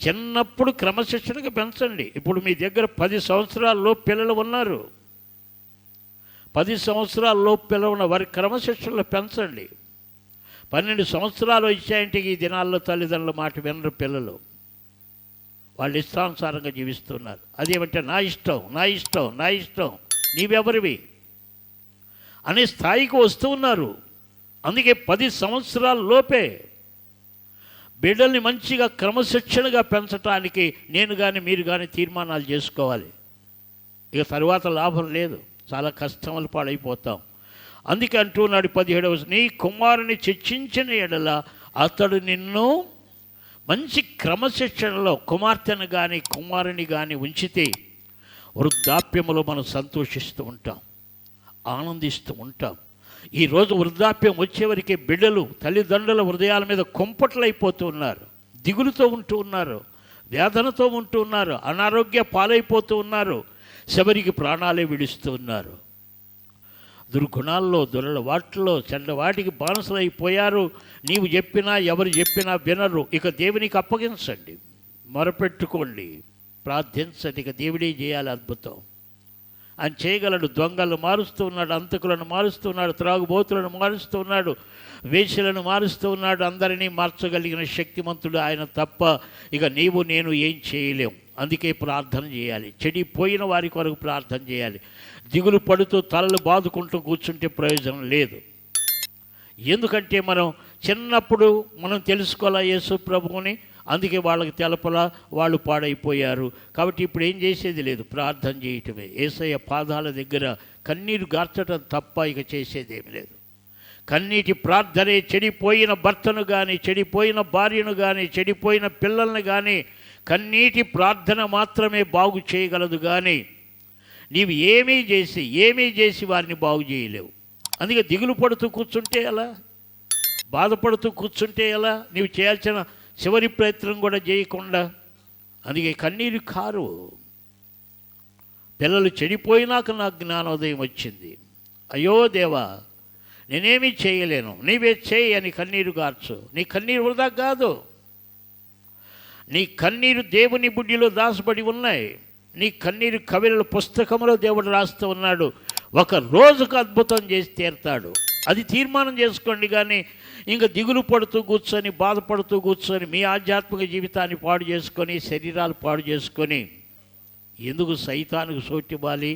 చిన్నప్పుడు క్రమశిక్షణగా పెంచండి. ఇప్పుడు మీ దగ్గర 10 సంవత్సరాల్లో పిల్లలు ఉన్నారు, 10 సంవత్సరాల్లో పిల్లలు ఉన్న వారి క్రమశిక్షణలో పెంచండి. 12 సంవత్సరాలు వచ్చాయంటే ఈ దినాల్లో తల్లిదండ్రుల మాట వినరు పిల్లలు, వాళ్ళు ఇష్టానుసారంగా జీవిస్తున్నారు. అదేమంటే నా ఇష్టం, నా ఇష్టం, నా ఇష్టం, నీవెవరివి అనే స్థాయికి వస్తూ ఉన్నారు. అందుకే 10 సంవత్సరాల లోపే బిడ్డల్ని మంచిగా క్రమశిక్షణగా పెంచడానికి నేను కానీ మీరు కానీ తీర్మానాలు చేసుకోవాలి. ఇక తరువాత లాభం లేదు, చాలా కష్టములు పాడైపోతాం. అందుకే అంటున్నాడు 17వ వచనం, నీ కుమారుని చర్చించిన ఎడల అతడు నిన్ను మంచి క్రమశిక్షణలో కుమార్తెను కానీ కుమారుని కానీ ఉంచితే వృద్ధాప్యములో మనం సంతోషిస్తూ ఉంటాం, ఆనందిస్తూ ఉంటాం. ఈరోజు వృద్ధాప్యం వచ్చేవరికి బిడ్డలు తల్లిదండ్రుల హృదయాల మీద కుంపట్లయిపోతూ ఉన్నారు, దిగులుతో ఉంటూ ఉన్నారు, వేదనతో ఉంటూ ఉన్నారు, అనారోగ్య పాలైపోతూ ఉన్నారు, చివరికి ప్రాణాలే విడుస్తూ ఉన్నారు. దుర్గుణాల్లో వాటిలో చెడ్డ వాటికి బానిసలైపోయారు. నీవు చెప్పినా ఎవరు చెప్పినా వినరు. ఇక దేవునికి అప్పగించండి, మొరపెట్టుకోండి, ప్రార్థించండి. ఇక దేవుడే చేయాలి అద్భుతం. ఆయన చేయగలడు. దొంగలను మారుస్తూ ఉన్నాడు, అంతకులను మారుస్తూ ఉన్నాడు, త్రాగుబోతులను మారుస్తూ ఉన్నాడు, వేశ్యలను మారుస్తూ ఉన్నాడు. అందరినీ మార్చగలిగిన శక్తిమంతుడు ఆయన తప్ప ఇక నీవు నేను ఏం చేయలేం. అందుకే ప్రార్థన చేయాలి, చెడిపోయిన వారి కొరకు ప్రార్థన చేయాలి. దిగులు పడుతూ తలలు బాదుకుంటూ కూర్చుంటే ప్రయోజనం లేదు. ఎందుకంటే మనం చిన్నప్పుడు మనం తెలుసుకోవాలా యేసు ప్రభువుని, అందుకే వాళ్ళకి తెలపలా, వాళ్ళు పాడైపోయారు. కాబట్టి ఇప్పుడు ఏం చేసేది లేదు, ప్రార్థన చేయటమే. యేసయ్య పాదాల దగ్గర కన్నీరు గార్చడం తప్ప ఇక చేసేదేమి లేదు. కన్నీటి ప్రార్థనే చెడిపోయిన భర్తను కానీ, చెడిపోయిన భార్యను కానీ, చెడిపోయిన పిల్లల్ని కానీ కన్నీటి ప్రార్థన మాత్రమే బాగు చేయగలదు. కానీ నీవు ఏమీ చేసి వారిని బాగు చేయలేవు. అందుకే దిగులు పడుతూ కూర్చుంటే ఎలా, బాధపడుతూ కూర్చుంటే ఎలా, నీవు చేయాల్సిన చివరి ప్రయత్నం కూడా చేయకుండా. అందుకే కన్నీరు కారు. పిల్లలు చెడిపోయినాక నాకు జ్ఞానోదయం వచ్చింది, అయ్యో దేవా నేనేమీ చేయలేను, నీవే చేయి అని కన్నీరు గార్చు. నీ కన్నీరు వృధా కాదు, నీ కన్నీరు దేవుని బుడ్డిలో దాచబడి ఉన్నాయి. నీ కన్నీరు కవిల పుస్తకంలో దేవుడు రాస్తూ ఉన్నాడు. ఒక రోజుకు అద్భుతం చేసి తీరుతాడు. అది తీర్మానం చేసుకోండి. కానీ ఇంకా దిగులు పడుతూ కూర్చొని, బాధపడుతూ కూర్చొని మీ ఆధ్యాత్మిక జీవితాన్ని పాడు చేసుకొని, శరీరాలు పాడు చేసుకొని ఎందుకు సైతానికి సోటివ్వాలి?